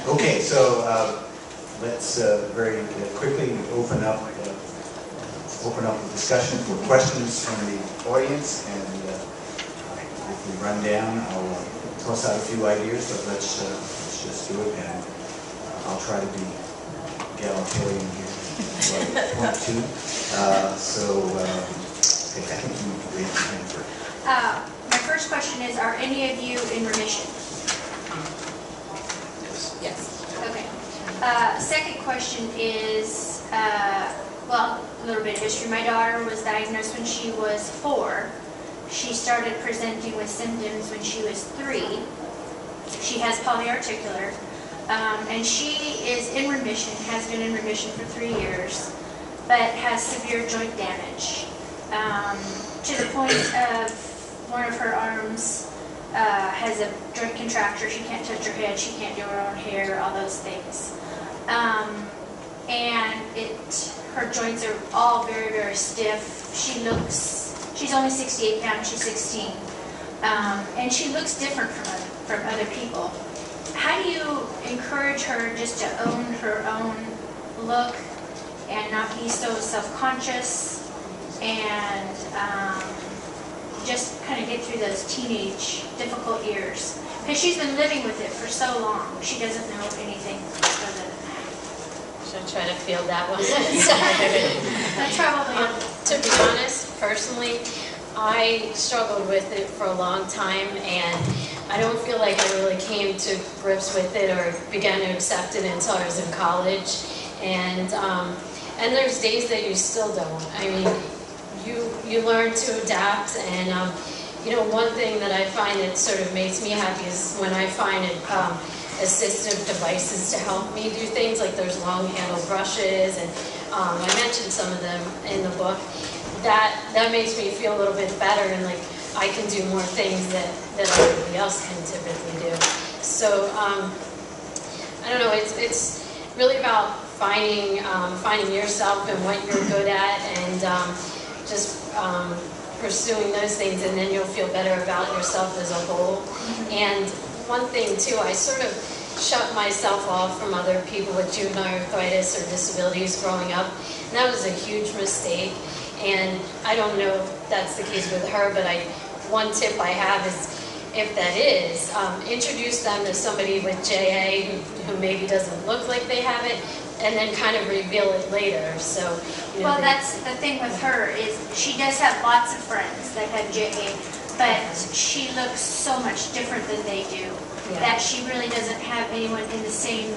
Okay, so let's very quickly open up the discussion for questions from the audience, and if we run down, I'll toss out a few ideas, but let's just do it, and I'll try to be egalitarian here. Point two. Okay, I think you raised your hand first. My first question is, are any of you in remission? Yes. Okay. Second question is, well, a little bit of history. My daughter was diagnosed when she was 4. She started presenting with symptoms when she was 3. She has polyarticular, and she is in remission, has been in remission for 3 years, but has severe joint damage to the point of one of her arms has a joint contracture. She can't touch her head, she can't do her own hair, all those things. And her joints are all very, very stiff. She's only 68 pounds, she's 16. And she looks different from other people. How do you encourage her just to own her own look and not be so self-conscious and just kind of get through those teenage difficult years? Because she's been living with it for so long, she doesn't know anything other than that. Should I try to field that one? That's probably to be honest, personally, I struggled with it for a long time, and I don't feel like I really came to grips with it or began to accept it until I was in college. And there's days that you still don't. I mean, you learn to adapt, and you know, one thing that I find that sort of makes me happy is when I find assistive devices to help me do things, like there's long handled brushes, and I mentioned some of them in the book. That makes me feel a little bit better, and like I can do more things that everybody else can typically do. So I don't know, it's really about finding yourself and what you're good at, and just pursuing those things, and then you'll feel better about yourself as a whole. And one thing too, I sort of shut myself off from other people with juvenile arthritis or disabilities growing up, and that was a huge mistake. And I don't know if that's the case with her, but one tip I have is, if that is, introduce them to somebody with JA who maybe doesn't look like they have it, and then kind of reveal it later. So, you know, well, that's the thing with her, is she does have lots of friends that have JA, but she looks so much different than they do, that she really doesn't have anyone in the same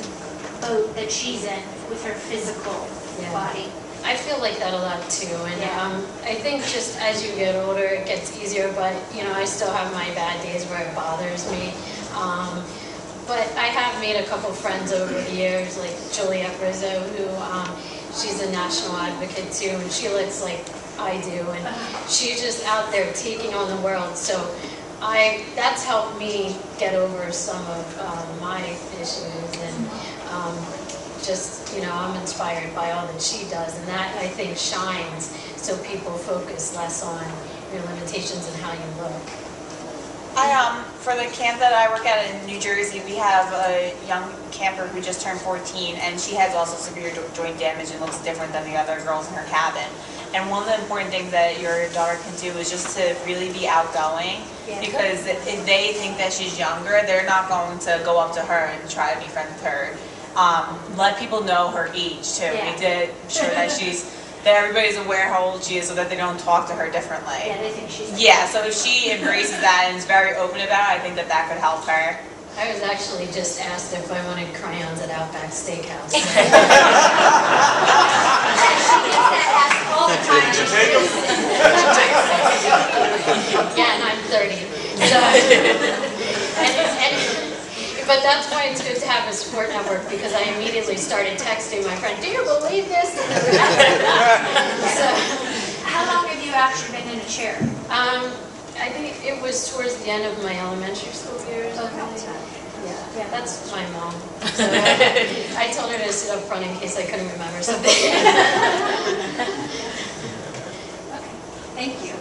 boat that she's in with her physical body. I feel like that a lot too, and I think just as you get older it gets easier, but you know, I still have my bad days where it bothers me. But I have made a couple friends over the years, like Juliet Rizzo, who she's a national advocate too, and she looks like I do, and she's just out there taking on the world. So that's helped me get over some of my issues, and just, you know, I'm inspired by all that she does, and that, I think, shines so people focus less on your limitations and how you look. For the camp that I work at in New Jersey, we have a young camper who just turned 14, and she has also severe joint damage and looks different than the other girls in her cabin. And one of the important things that your daughter can do is just to really be outgoing, because if they think that she's younger, they're not going to go up to her and try to be friends with her. Let people know her age too. Make sure that everybody's aware how old she is, so that they don't talk to her differently. Yeah, they think she's so if she embraces that and is very open about it, I think that could help her. I was actually just asked if I wanted crayons at Outback Steakhouse. She gets that asked all the time. Did you take them? Yeah, and I'm 30. So, but that's why it's good to have a support network, because I immediately started texting my friend, do you believe this? So, how long have you actually been in a chair? I think it was towards the end of my elementary school years. Yeah, that's my mom. So I told her to sit up front in case I couldn't remember something. Okay, thank you.